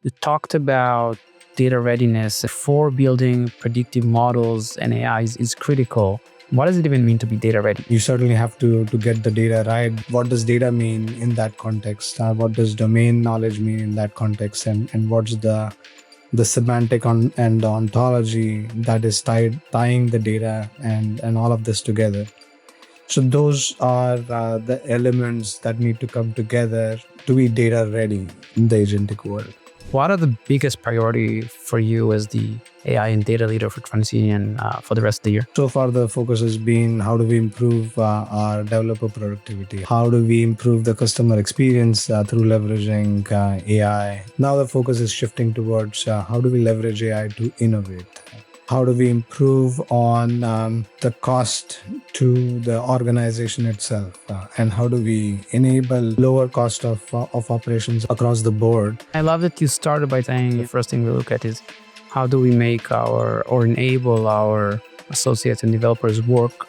You talked about data readiness for building predictive models and AIs is critical. What does it even mean to be data ready? You certainly have to get the data right. What does data mean in that context? What does domain knowledge mean in that context? And what's the semantic and the ontology that is tying the data and all of this together? So those are the elements that need to come together to be data ready in the agentic world. What are the biggest priority for you as the AI and data leader for TransUnion for the rest of the year? So far, the focus has been how do we improve our developer productivity? How do we improve the customer experience through leveraging AI? Now the focus is shifting towards how do we leverage AI to innovate? How do we improve on the cost to the organization itself? And how do we enable lower cost of operations across the board? I love that you started by saying the first thing we look at is how do we make or enable our associates and developers work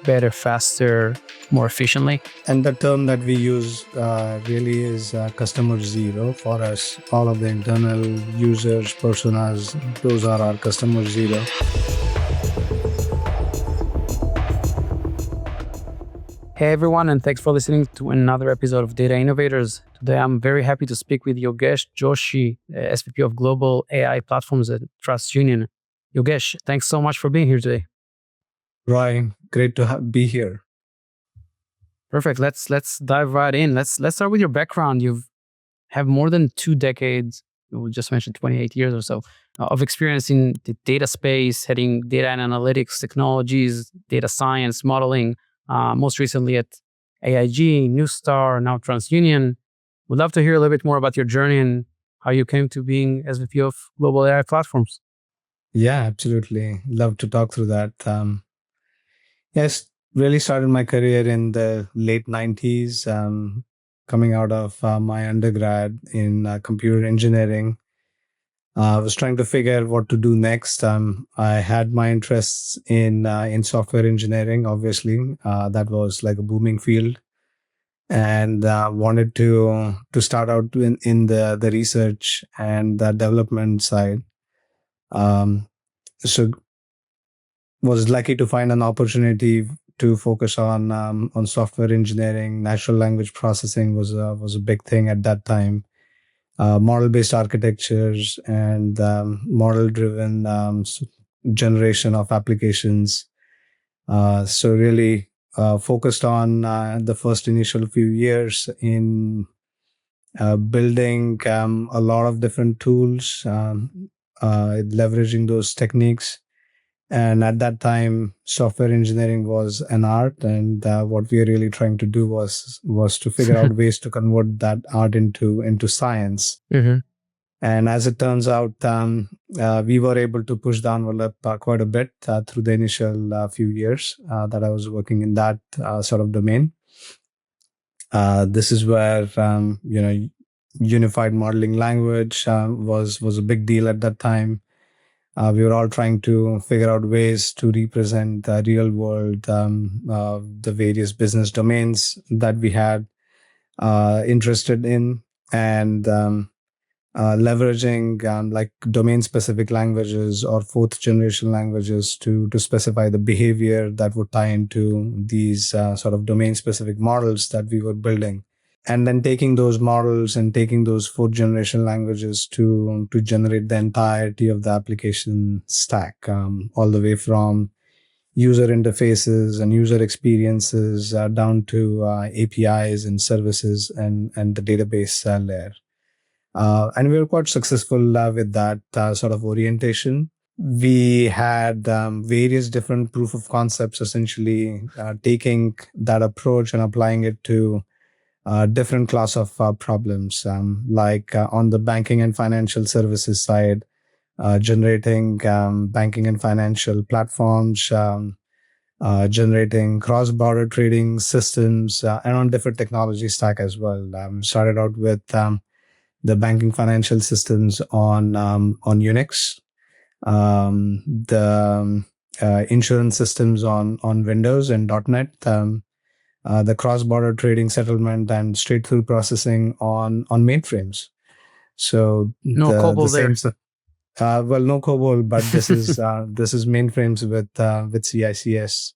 better, faster, more efficiently. And the term that we use really is customer zero for us. All of the internal users, personas, those are our customer zero. Hey everyone, and thanks for listening to another episode of Data Innovators. Today I'm very happy to speak with Yogesh Joshi, SVP of Global AI Platforms at TransUnion. Yogesh, thanks so much for being here today. Roy, great to be here. Perfect. Let's dive right in. Let's start with your background. You have more than 2 decades. We just mentioned 28 years or so of experience in the data space, heading data and analytics technologies, data science, modeling. Most recently at AIG, Newstar, now TransUnion. Would love to hear a little bit more about your journey and how you came to being SVP of Global AI Platforms. Yeah, absolutely. Love to talk through that. Yes, really started my career in the late 90s, coming out of my undergrad in computer engineering. I was trying to figure out what to do next. I had my interests in software engineering, obviously. That was like a booming field. And wanted to start out in the research and the development side. So was lucky to find an opportunity to focus on software engineering. Natural language processing was a big thing at that time. Model-based architectures and model-driven generation of applications. So really focused on the first initial few years in building a lot of different tools, leveraging those techniques. And at that time, software engineering was an art, and what we were really trying to do was to figure out ways to convert that art into science. Mm-hmm. And as it turns out, we were able to push the envelope quite a bit through the initial few years that I was working in that sort of domain. This is where unified modeling language was a big deal at that time. We were all trying to figure out ways to represent the real world, the various business domains that we had interested in, and leveraging like domain specific languages or fourth generation languages to specify the behavior that would tie into these sort of domain specific models that we were building. And then taking those models and taking those fourth generation languages to generate the entirety of the application stack, all the way from user interfaces and user experiences down to APIs and services and the database layer. And we were quite successful with that sort of orientation. We had various different proof of concepts, essentially taking that approach and applying it to different class of problems, like on the banking and financial services side, generating banking and financial platforms, generating cross-border trading systems, and on different technology stack as well. Started out with the banking financial systems on Unix, the insurance systems on Windows and .NET. The cross-border trading settlement and straight-through processing on mainframes. So No the COBOL same. there. Well, no COBOL, but this is mainframes with CICS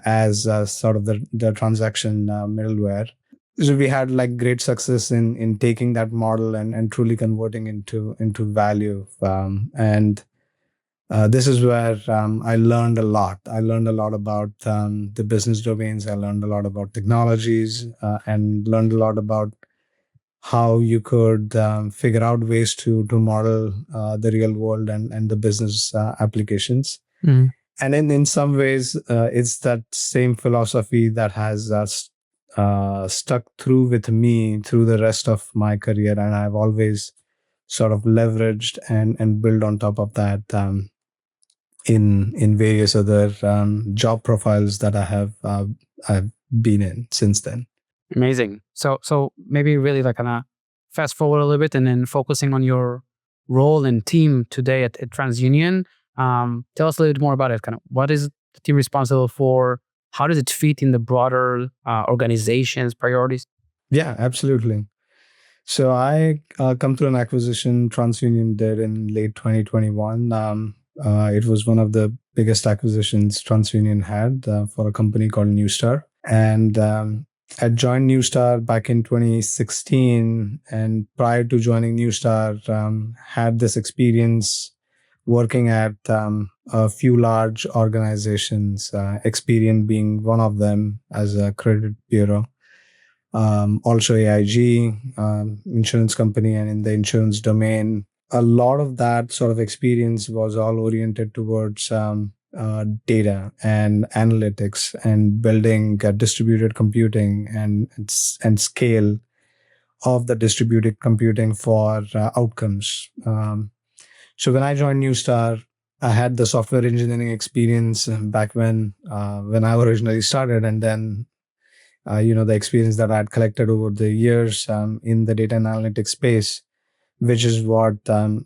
as sort of the transaction middleware. So we had like great success in taking that model and truly converting into value. And this is where I learned a lot. I learned a lot about the business domains. I learned a lot about technologies and learned a lot about how you could figure out ways to model the real world and the business applications. Mm. And in some ways, it's that same philosophy that has stuck through with me through the rest of my career. And I've always sort of leveraged and built on top of that in various other job profiles that I've been in since then. Amazing. So maybe really like kind of fast forward a little bit and then focusing on your role and team today at TransUnion. Tell us a little bit more about it. Kind of what is the team responsible for? How does it fit in the broader organization's priorities? Yeah, absolutely. So I come through an acquisition TransUnion did in late 2021. It was one of the biggest acquisitions TransUnion had for a company called Newstar. And I joined Newstar back in 2016. And prior to joining Newstar, had this experience working at a few large organizations, Experian being one of them as a credit bureau. Also AIG, insurance company, and in the insurance domain. A lot of that sort of experience was all oriented towards data and analytics and building distributed computing and scale of the distributed computing for outcomes. So when I joined Newstar, I had the software engineering experience back when I originally started, and then the experience that I had collected over the years in the data and analytics space, which is what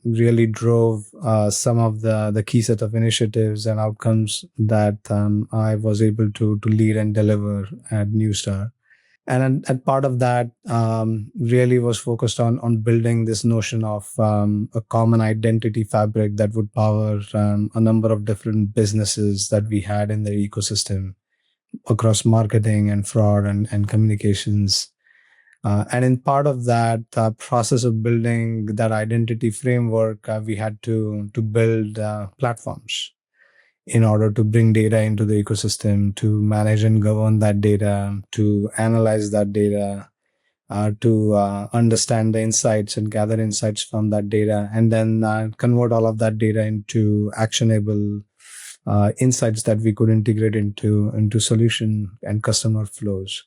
really drove some of the key set of initiatives and outcomes that I was able to lead and deliver at Newstar. And part of that really was focused on building this notion of a common identity fabric that would power a number of different businesses that we had in the ecosystem across marketing and fraud and communications. And in part of that process of building that identity framework, we had to build platforms in order to bring data into the ecosystem, to manage and govern that data, to analyze that data, to understand the insights and gather insights from that data, and then convert all of that data into actionable insights that we could integrate into solution and customer flows.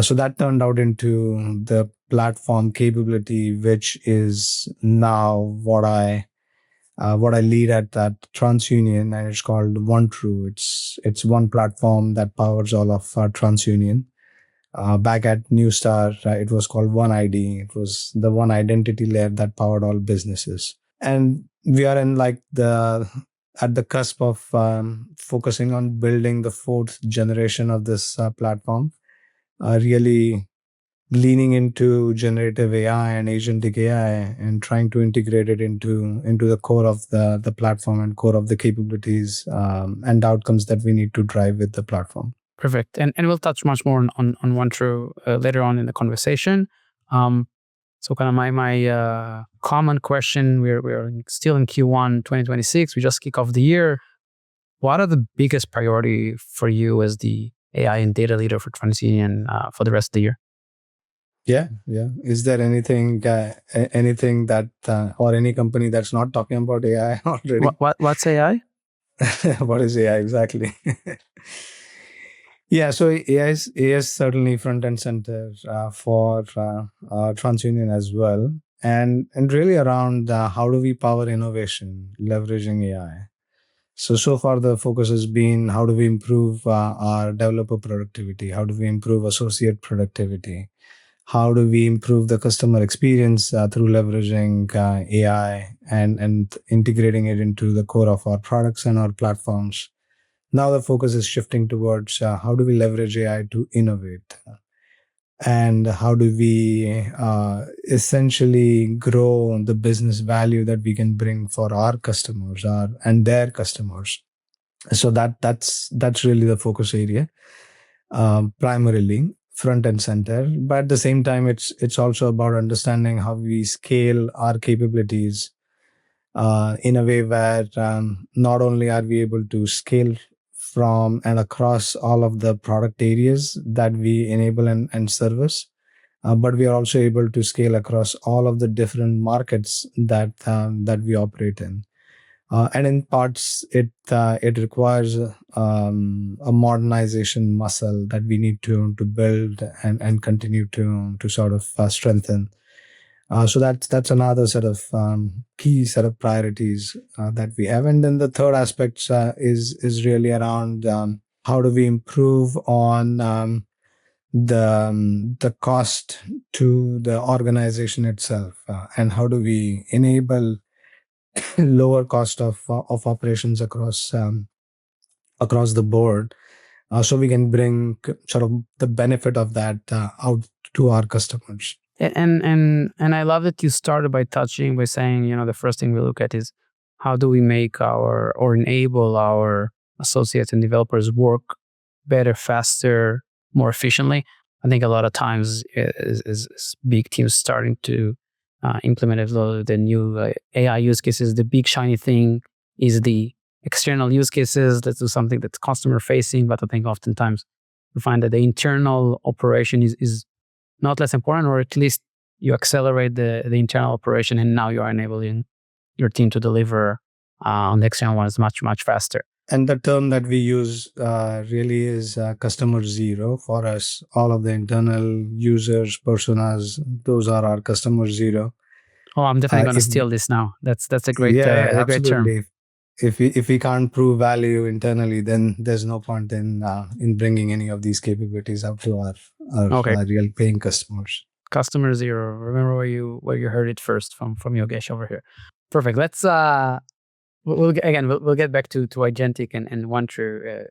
So that turned out into the platform capability, which is now what I lead at that TransUnion, and it's called OneTru. It's one platform that powers all of TransUnion. Back at Newstar, it was called One ID. It was the one identity layer that powered all businesses. And we are in like the at the cusp of focusing on building the fourth generation of this platform, really leaning into generative AI and agentic AI and trying to integrate it into the core of the platform and core of the capabilities and outcomes that we need to drive with the platform. Perfect. And we'll touch much more on OneTru later on in the conversation. So kind of my common question, we're still in Q1 2026. We just kick off the year. What are the biggest priority for you as the AI and data leader for TransUnion for the rest of the year? Yeah. Is there anything that or any company that's not talking about AI already? What's AI? What is AI exactly? Yeah, so AI is certainly front and center for TransUnion as well, and really around how do we power innovation leveraging AI. So far the focus has been how do we improve our developer productivity, how do we improve associate productivity, how do we improve the customer experience through leveraging AI and integrating it into the core of our products and our platforms. Now the focus is shifting towards how do we leverage AI to innovate. and how do we essentially grow the business value that we can bring for our customers and their customers. So that's really the focus area, primarily front and center. But at the same time, it's also about understanding how we scale our capabilities in a way where not only are we able to scale from and across all of the product areas that we enable and service, but we are also able to scale across all of the different markets that we operate in. And in parts, it requires a modernization muscle that we need to build and continue to sort of strengthen. So that's another sort of key set of priorities that we have. And then the third aspect is really around how do we improve on the cost to the organization itself, and how do we enable lower cost of operations across the board, so we can bring sort of the benefit of that out to our customers. And I love that you started by saying, the first thing we look at is how do we make or enable our associates and developers work better, faster, more efficiently. I think a lot of times is big teams starting to implement a lot of the new AI use cases. The big shiny thing is the external use cases. Let's do something that's customer facing, but I think oftentimes we find that the internal operation is not less important, or at least you accelerate the internal operation, and now you are enabling your team to deliver on the external ones much, much faster. And the term that we use really is customer zero for us. All of the internal users, personas, those are our customer zero. Oh, I'm definitely going to steal this now. That's a great, yeah, a great term. absolutely. If we can't prove value internally, then there's no point in bringing any of these capabilities out to our real paying customers. Customer zero. Remember where you heard it first from Yogesh over here. Perfect. Let's we'll get back to Agentic and OneTru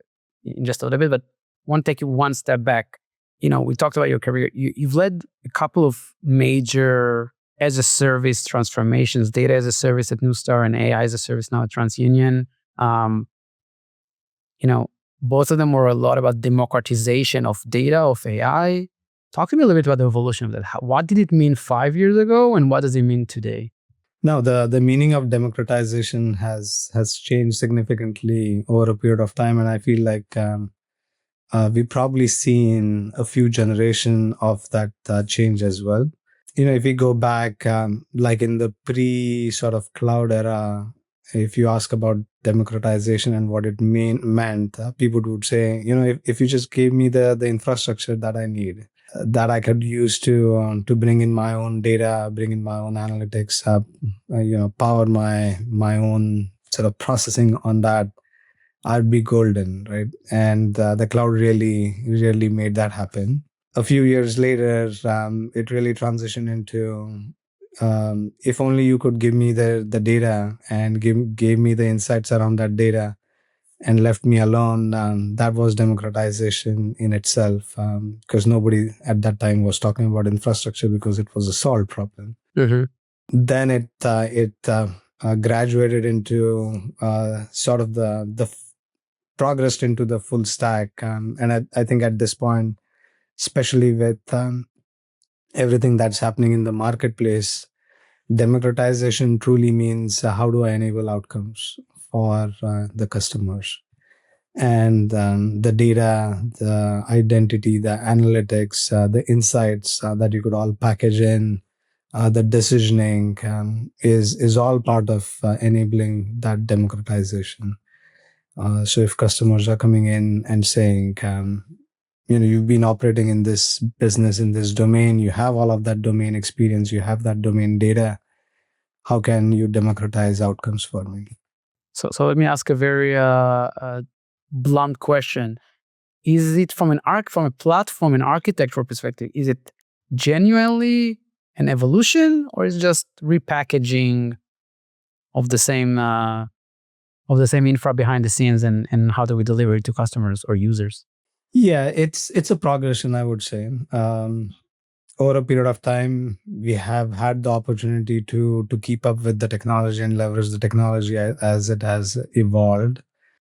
in just a little bit, but I want to take you one step back. We talked about your career. You've led a couple of major as a service transformations, data as a service at Neustar and AI as a service now at TransUnion. Both of them were a lot about democratization of data, of AI. Talk to me a little bit about the evolution of that. What did it mean 5 years ago, and what does it mean today? Now, the meaning of democratization has changed significantly over a period of time, and I feel like we've probably seen a few generations of that change as well. If we go back, like in the pre sort of cloud era, if you ask about democratization and what it meant, people would say, if you just gave me the infrastructure that I need, that I could use to bring in my own data, bring in my own analytics, power my own sort of processing on that, I'd be golden, right? And the cloud really made that happen. A few years later, it really transitioned into if only you could give me the data and gave me the insights around that data and left me alone. That was democratization in itself, because nobody at that time was talking about infrastructure because it was a solved problem. Mm-hmm. Then it graduated into sort of the progressed into the full stack, and I think at this point, especially with everything that's happening in the marketplace, democratization truly means how do I enable outcomes for the customers, and the data, the identity, the analytics, the insights that you could all package in, the decisioning is all part of enabling that democratization. So if customers are coming in and saying, you've been operating in this business, in this domain, you have all of that domain experience, you have that domain data, how can you democratize outcomes for me? So let me ask a very blunt question. Is it from a platform and architectural perspective, is it genuinely an evolution, or is it just repackaging of the same infra behind the scenes, and how do we deliver it to customers or users? Yeah, it's a progression, I would say. Over a period of time, we have had the opportunity to keep up with the technology and leverage the technology as it has evolved.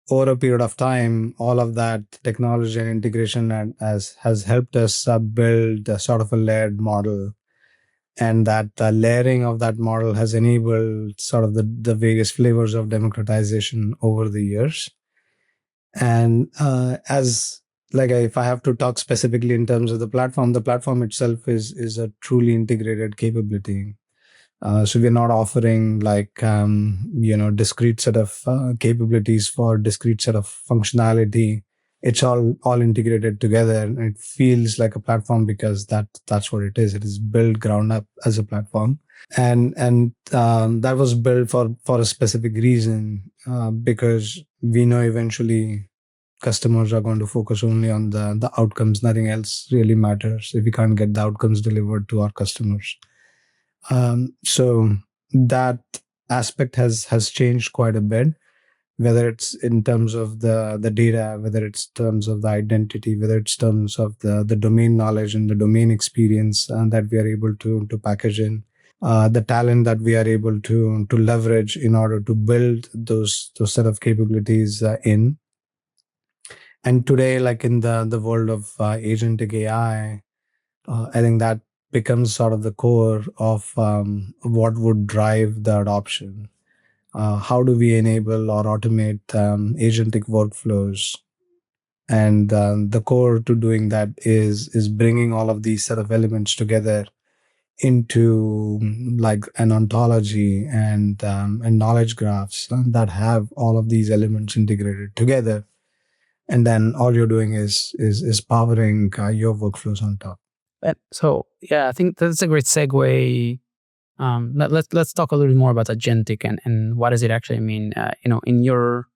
Over a period of time, all of that technology and integration has helped us build a sort of a layered model, and that layering of that model has enabled sort of the various flavors of democratization over the years. And as like if I have to talk specifically in terms of the platform itself is a truly integrated capability. So we're not offering like discrete set of capabilities for discrete set of functionality. It's all integrated together, and it feels like a platform because that's what it is. It is built ground up as a platform, and that was built for a specific reason, because we know eventually customers are going to focus only on the outcomes. Nothing else really matters if we can't get the outcomes delivered to our customers. So that aspect has changed quite a bit, whether it's in terms of the data, whether it's terms of the identity, whether it's terms of the domain knowledge and the domain experience that we are able to package in, the talent that we are able to leverage in order to build those set of capabilities in. And today, like in the world of agentic AI, I think that becomes sort of the core of what would drive the adoption. How do we enable or automate agentic workflows? And the core to doing that is bringing all of these set of elements together into like an ontology and knowledge graphs that have all of these elements integrated together, and then all you're doing is powering your workflows on top. So yeah, I think that's a great segue. Let's talk a little bit more about agentic and what does it actually mean. In your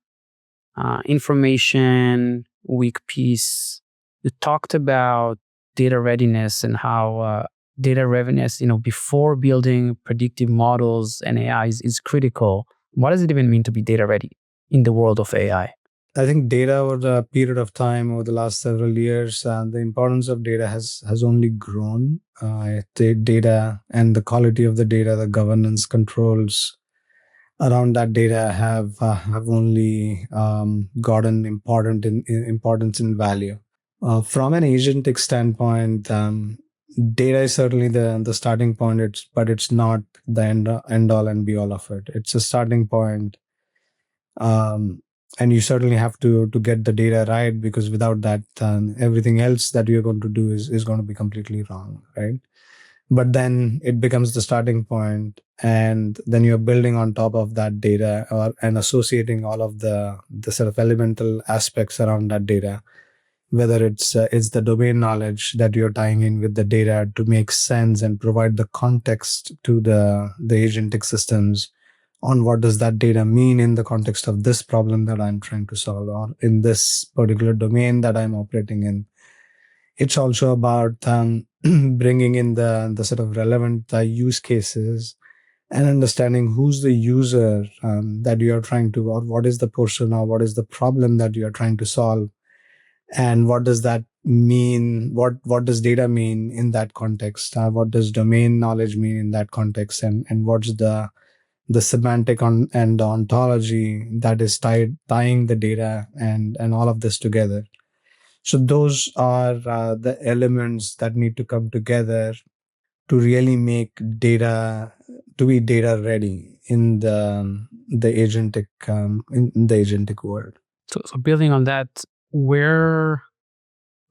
information week piece, you talked about data readiness and how data readiness, before building predictive models and AI is critical. What does it even mean to be data ready in the world of AI? I think data over the period of time over the last several years, the importance of data has only grown. The data and the quality of the data, the governance controls around that data have only gotten importance in value. From an agentic standpoint, data is certainly the starting point. But it's not the end all and be all of it. It's a starting point, um, and you certainly have to get the data right, because without that, everything else that you're going to do is going to be completely wrong, right? But then it becomes the starting point, and then you're building on top of that data, and associating all of the sort of elemental aspects around that data, whether it's the domain knowledge that you're tying in with the data to make sense and provide the context to the agentic systems on what does that data mean in the context of this problem that I'm trying to solve, or in this particular domain that I'm operating in. It's also about bringing in the sort of relevant use cases, and understanding who's the user that you are trying to, or what is the persona, what is the problem that you are trying to solve, and what does that mean, what does data mean in that context, what does domain knowledge mean in that context, and what's the semantic and the ontology that is tying the data and all of this together. So those are the elements that need to come together to really make data to be data ready in the agentic world. So building on that, where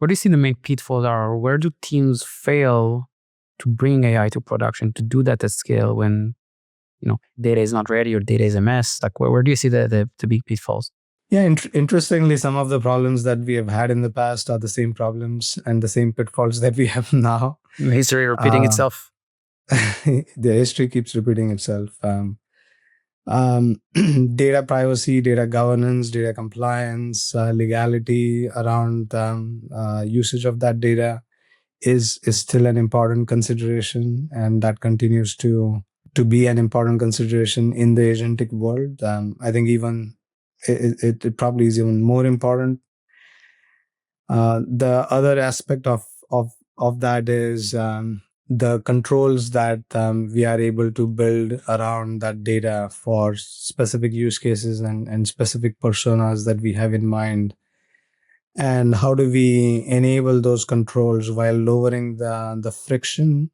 do you see the main pitfalls are? Or where do teams fail to bring AI to production, to do that at scale when data is not ready or data is a mess? Like where do you see the big pitfalls? Yeah, interestingly, some of the problems that we have had in the past are the same problems and the same pitfalls that we have now. History repeating Uh, itself. the history keeps repeating itself. Data privacy, data governance, data compliance, legality around usage of that data is still an important consideration, and that continues to be an important consideration in the agentic world. I think even it probably is even more important. The other aspect of that is the controls that we are able to build around that data for specific use cases and specific personas that we have in mind. And how do we enable those controls while lowering the friction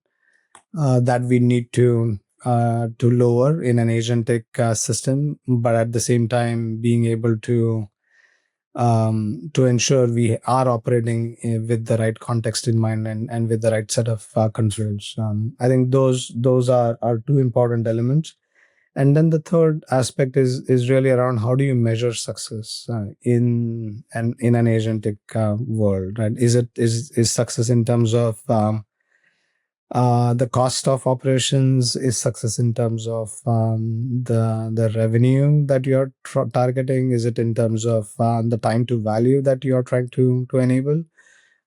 that we need to lower in an agentic system, but at the same time being able to ensure we are operating with the right context in mind and with the right set of controls. I think those are two important elements. And then the third aspect is really around how do you measure success in an agentic world, right? Is success in terms of the cost of operations? Is success in terms of the revenue that you're targeting? Is it in terms of the time to value that you're trying to enable,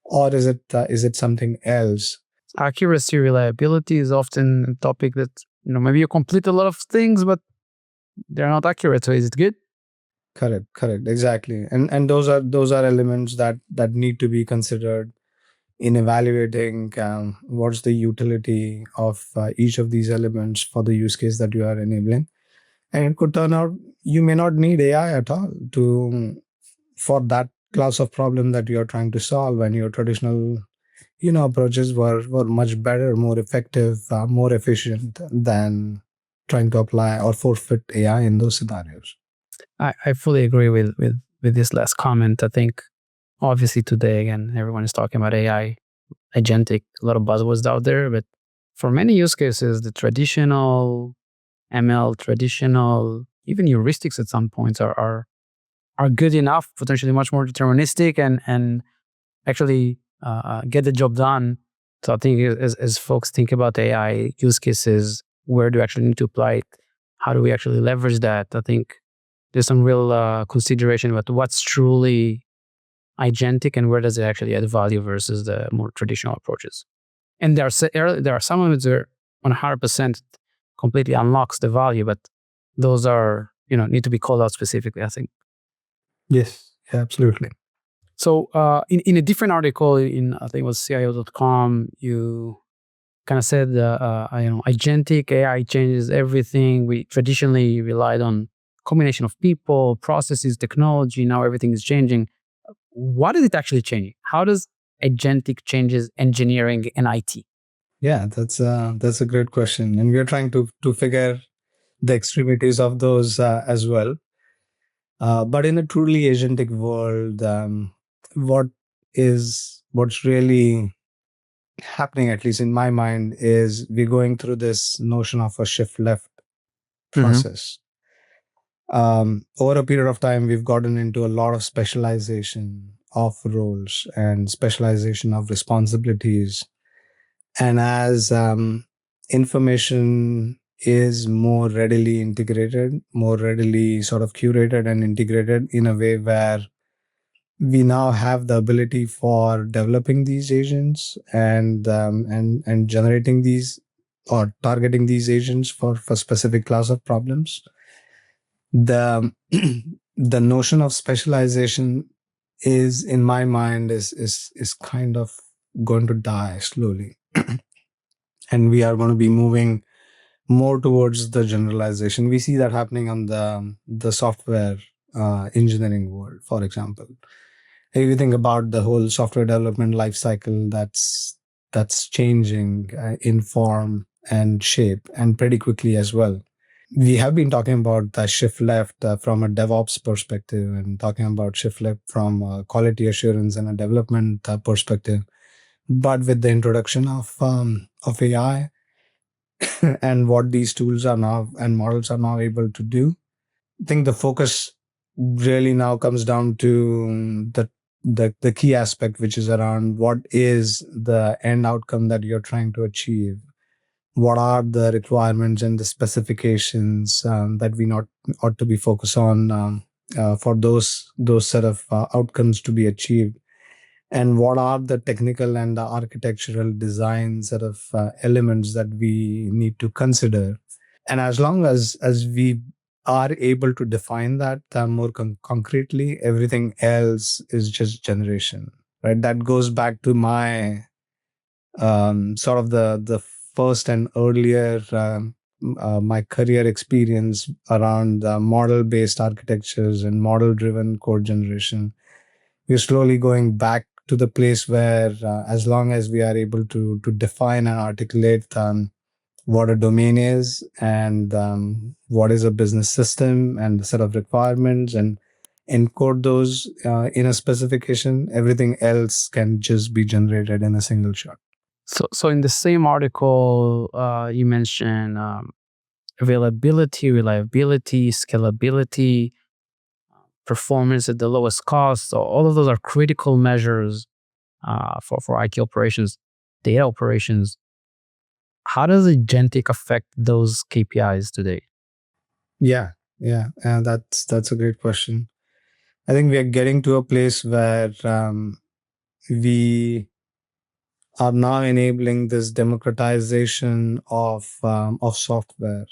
or is it something else? Accuracy, reliability is often a topic that, maybe you complete a lot of things, but they're not accurate. So is it good? Correct, exactly. And those are elements that need to be considered in evaluating what's the utility of each of these elements for the use case that you are enabling. And it could turn out you may not need AI at all to for that class of problem that you're trying to solve, and your traditional approaches were much better, more effective, more efficient than trying to apply or forfeit AI in those scenarios. I fully agree with this last comment. I think obviously today, again, everyone is talking about AI, agentic, a lot of buzzwords out there, but for many use cases, the traditional ML, traditional, even heuristics at some points are good enough, potentially much more deterministic and actually get the job done. So I think as folks think about AI use cases, where do we actually need to apply it? How do we actually leverage that? I think there's some real consideration about what's truly agentic and where does it actually add value versus the more traditional approaches. And there are some of it that 100% completely unlocks the value, but those are need to be called out specifically, I think. Yes, absolutely. So in a different article in, I think it was CIO.com, you kind of said agentic AI changes everything. We traditionally relied on combination of people, processes, technology. Now everything is changing. What is it actually changing? How does agentic changes engineering and IT? Yeah, that's a great question, and we are trying to figure the extremities of those as well. But in a truly agentic world, what what's really happening, at least in my mind, is we're going through this notion of a shift left Mm-hmm. process. Over a period of time, we've gotten into a lot of specialization of roles and specialization of responsibilities. And as information is more readily integrated, more readily sort of curated and integrated in a way where we now have the ability for developing these agents and generating these or targeting these agents for specific class of problems. The the notion of specialization is, in my mind, is kind of going to die slowly, and we are going to be moving more towards the generalization. We see that happening on the software engineering world, for example. If you think about the whole software development life cycle, that's changing in form and shape, and pretty quickly as well. We have been talking about the shift left from a DevOps perspective, and talking about shift left from quality assurance and a development perspective. But with the introduction of AI and what these tools are now and models are now able to do, I think the focus really now comes down to the key aspect, which is around what is the end outcome that you're trying to achieve. What are the requirements and the specifications that we not ought to be focused on for those set of outcomes to be achieved, and what are the technical and the architectural design set of elements that we need to consider. And as long as we are able to define that more concretely, everything else is just generation. right? That goes back to my sort of the first and earlier my career experience around model based architectures and model driven code generation. We're slowly going back to the place where as long as we are able to define and articulate what a domain is and what is a business system and the set of requirements and encode those in a specification, everything else can just be generated in a single shot. So in the same article, you mentioned availability, reliability, scalability, performance at the lowest cost. So all of those are critical measures for IT operations, data operations. How does Agentic affect those KPIs today? Yeah, that's a great question. I think we are getting to a place where we are now enabling this democratization of software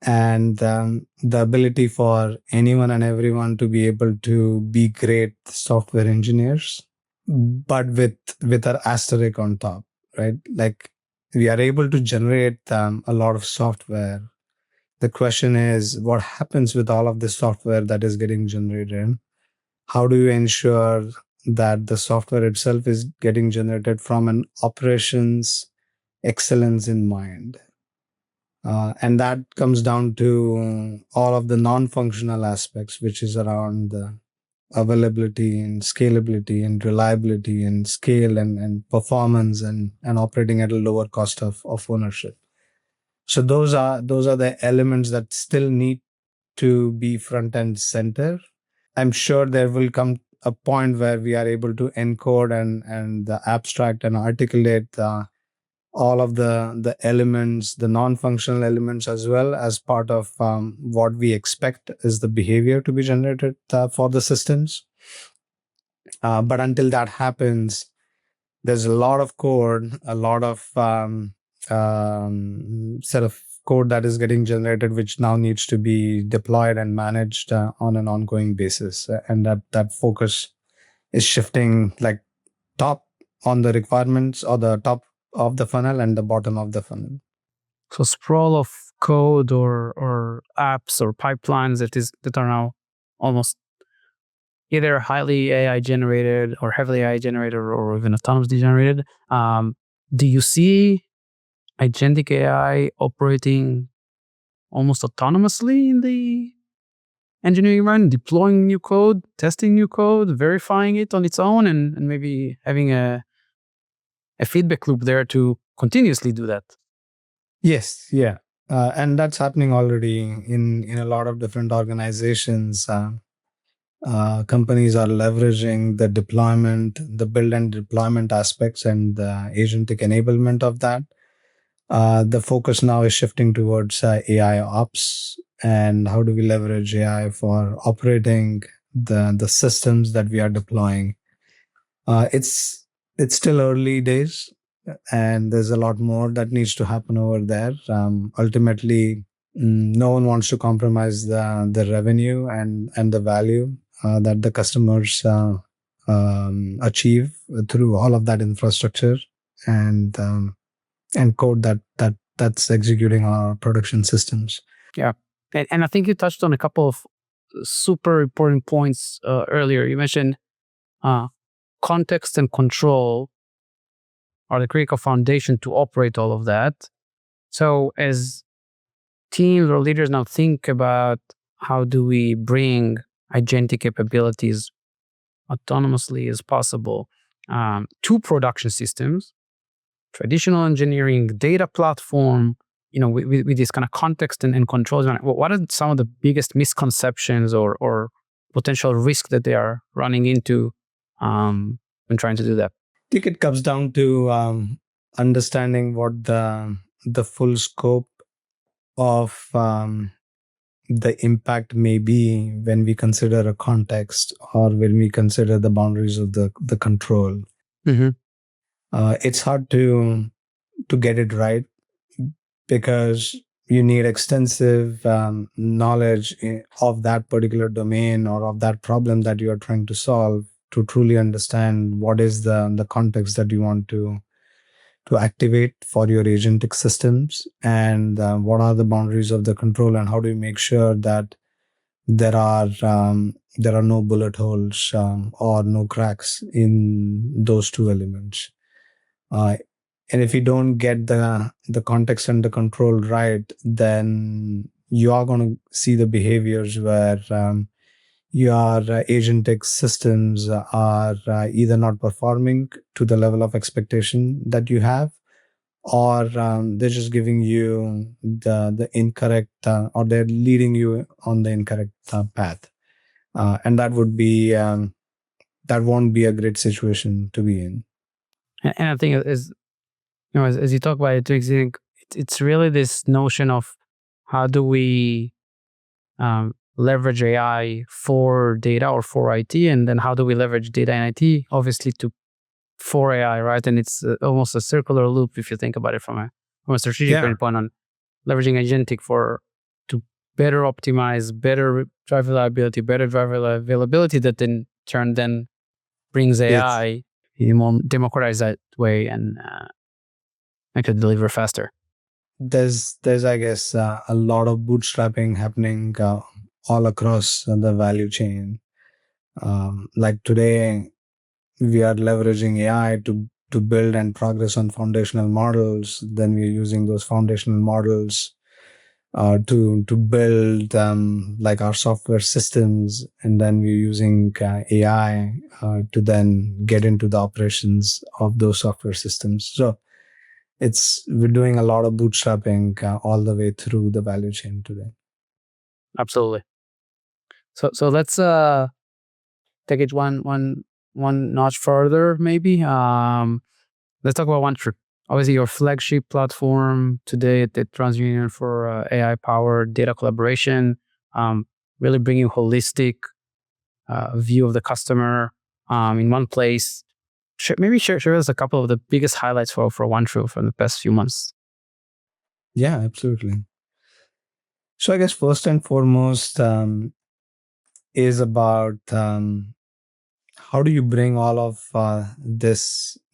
and the ability for anyone and everyone to be able to be great software engineers, but with an asterisk on top, right? Like we are able to generate a lot of software. The question is, what happens with all of this software that is getting generated? How do you ensure that the software itself is getting generated from an operations excellence in mind? And that comes down to all of the non-functional aspects, which is around the availability and scalability and reliability and scale and performance and operating at a lower cost of ownership. So those are the elements that still need to be front and center. I'm sure there will come a point where we are able to encode and abstract and articulate all of the elements, the non-functional elements, as well as part of what we expect is the behavior to be generated for the systems. But until that happens, there's a lot of code, a lot of set of code that is getting generated, which now needs to be deployed and managed on an ongoing basis. And that focus is shifting like top on the requirements or the top of the funnel and the bottom of the funnel. So sprawl of code or apps or pipelines that are now almost either highly AI generated or heavily AI generated or even autonomously generated. Do you see agentic AI operating almost autonomously in the engineering environment, deploying new code, testing new code, verifying it on its own, and maybe having a feedback loop there to continuously do that? Yes, yeah. And that's happening already in a lot of different organizations. Companies are leveraging the deployment, the build and deployment aspects, and the agentic enablement of that. The focus now is shifting towards AI ops and how do we leverage AI for operating the systems that we are deploying. It's still early days, and there's a lot more that needs to happen over there. Ultimately, no one wants to compromise the revenue and the value that the customers achieve through all of that infrastructure and code that's executing our production systems. Yeah. And I think you touched on a couple of super important points earlier. You mentioned context and control are the critical foundation to operate all of that. So as teams or leaders now think about how do we bring agentic capabilities autonomously as possible to production systems, traditional engineering, data platform, with this kind of context and controls, what are some of the biggest misconceptions or potential risk that they are running into when trying to do that? I think it comes down to understanding what the full scope of the impact may be when we consider a context or when we consider the boundaries of the control. Mm-hmm. It's hard to get it right because you need extensive knowledge of that particular domain or of that problem that you are trying to solve truly understand what is the context that you want to activate for your agentic systems, and what are the boundaries of the control, and how do you make sure that there are no bullet holes or no cracks in those two elements. Uh, and if you don't get the context and the control right, then you are going to see the behaviors where your agentic systems are either not performing to the level of expectation that you have, or they're just giving you the incorrect, or they're leading you on the incorrect path. And that won't be a great situation to be in. And I think as you talk about it, it's really this notion of how do we leverage AI for data or for IT, and then how do we leverage data and IT, obviously, for AI, right? And it's almost a circular loop if you think about it from a strategic point on leveraging agentic to better optimize, better drive reliability, better driver availability, that in turn then brings AI in a more democratized way and could deliver faster. There's I guess a lot of bootstrapping happening all across the value chain. Like today, we are leveraging AI to build and progress on foundational models. Then we're using those foundational models to build like our software systems, and then we're using AI to then get into the operations of those software systems. So we're doing a lot of bootstrapping all the way through the value chain today. Absolutely. So let's take it one notch further, maybe. Let's talk about OneTru. Obviously, your flagship platform today at TransUnion for AI-powered data collaboration, really bringing holistic view of the customer in one place. Maybe share with us a couple of the biggest highlights for OneTru from the past few months. Yeah, absolutely. So I guess first and foremost is about how do you bring all of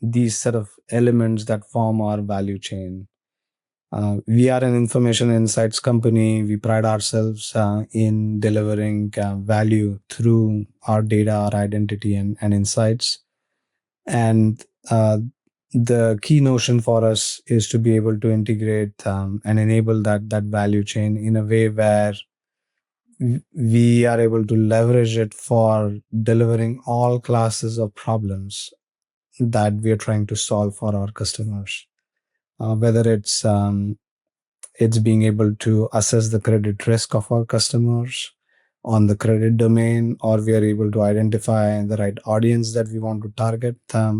these set of elements that form our value chain. We are an information insights company. We pride ourselves in delivering value through our data, our identity, and insights. And the key notion for us is to be able to integrate and enable that value chain in a way where we are able to leverage it for delivering all classes of problems that we are trying to solve for our customers. Whether it's being able to assess the credit risk of our customers on the credit domain, or we are able to identify the right audience that we want to target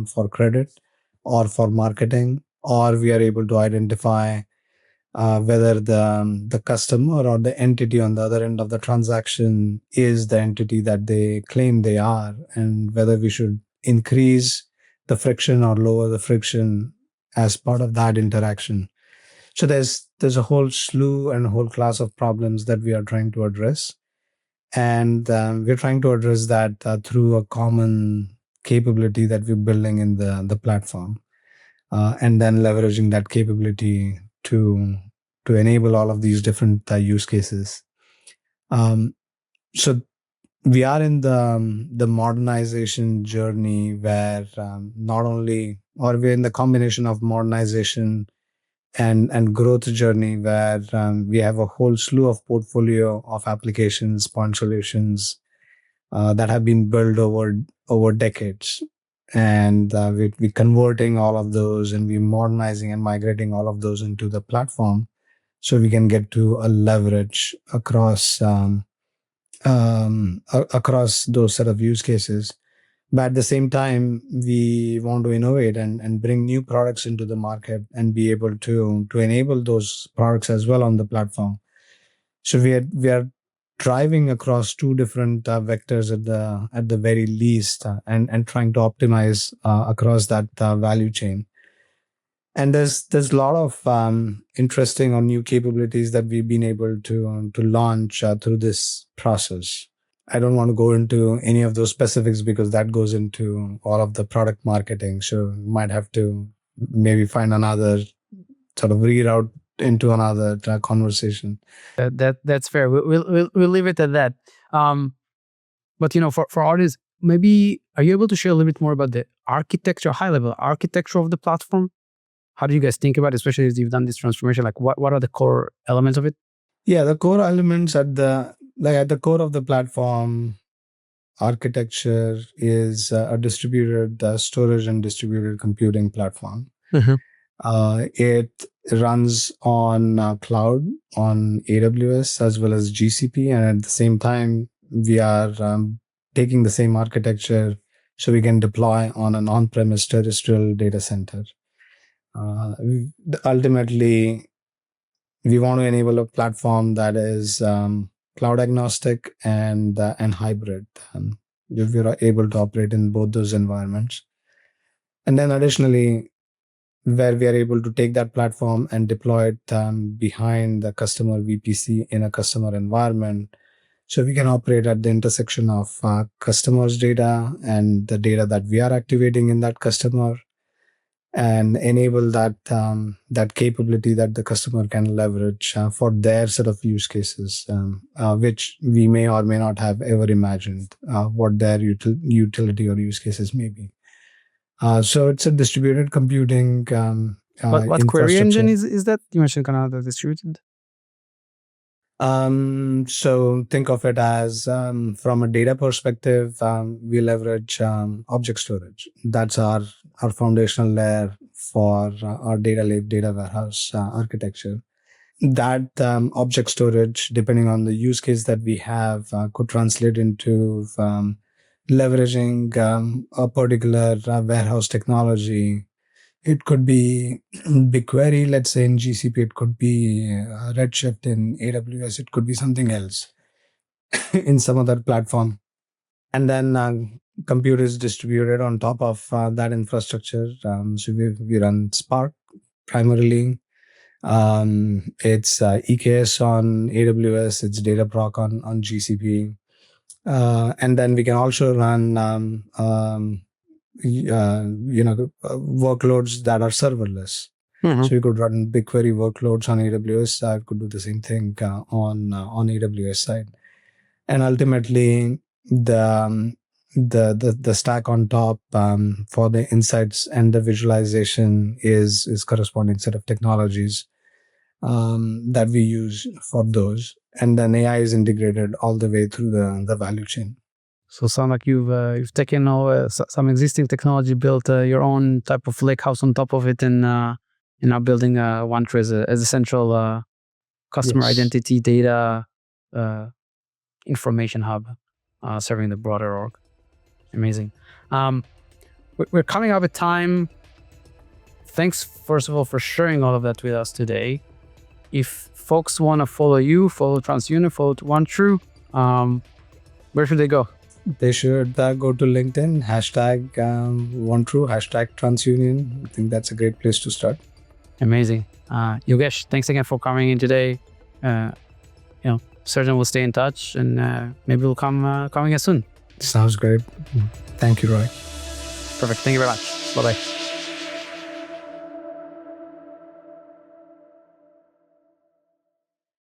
for credit or for marketing, or we are able to identify whether the customer or the entity on the other end of the transaction is the entity that they claim they are, and whether we should increase the friction or lower the friction as part of that interaction. So there's a whole slew and a whole class of problems that we are trying to address, and we're trying to address that through a common capability that we're building in the platform, and then leveraging that capability to enable all of these different use cases. So we are in the modernization journey where not only, or we're in the combination of modernization and growth journey where we have a whole slew of portfolio of applications, point solutions that have been built over decades. And we're converting all of those, and we're modernizing and migrating all of those into the platform so we can get to a leverage across those set of use cases. But at the same time, we want to innovate and bring new products into the market and be able to enable those products as well on the platform. So we are driving across two different vectors at the very least, and trying to optimize across that value chain. And there's a lot of interesting or new capabilities that we've been able to launch through this process. I don't want to go into any of those specifics because that goes into all of the product marketing. So you might have to maybe find another sort of reroute into another conversation. That's fair. We'll leave it at that. But for artists, maybe are you able to share a little bit more about the architecture, high level architecture of the platform? How do you guys think about it, especially as you've done this transformation? Like what are the core elements of it? Yeah, the core elements at the core of the platform architecture is a distributed storage and distributed computing platform. It runs on cloud, on AWS as well as GCP, and at the same time, we are taking the same architecture so we can deploy on an on-premise terrestrial data center. Ultimately, we want to enable a platform that is cloud agnostic and hybrid. We are able to operate in both those environments. And then additionally, where we are able to take that platform and deploy it behind the customer VPC in a customer environment. So we can operate at the intersection of customers' data and the data that we are activating in that customer, and enable that capability that the customer can leverage for their set of use cases, which we may or may not have ever imagined what their utility or use cases may be. So it's a distributed computing What query engine is that? You mentioned kind of the distributed. So think of it as from a data perspective, we leverage object storage. That's our foundational layer for our data lake, data warehouse architecture. That object storage, depending on the use case that we have, could translate into leveraging a particular warehouse technology. It could be BigQuery, let's say in GCP. It could be Redshift in AWS. It could be something else in some other platform. And then compute is distributed on top of that infrastructure. So we run Spark primarily. It's EKS on AWS. It's Dataproc on GCP. And then we can also run workloads that are serverless. So you could run BigQuery workloads on AWS. I could do the same thing on AWS side. And ultimately, the stack on top for the insights and the visualization is corresponding set of technologies that we use for those. And then AI is integrated all the way through the value chain. So sound like you've taken some existing technology, built your own type of lakehouse on top of it, and now building OneTru as a central customer identity data information hub, serving the broader org. Amazing. We're coming up at time. Thanks, first of all, for sharing all of that with us today. If folks want to follow you, follow TransUnion, follow OneTru, where should they go? They should go to LinkedIn, hashtag OneTru, hashtag TransUnion. I think that's a great place to start. Amazing. Yogesh, thanks again for coming in today. Certainly we'll stay in touch, and maybe we'll come again soon. Sounds great. Thank you, Roy. Perfect. Thank you very much. Bye-bye.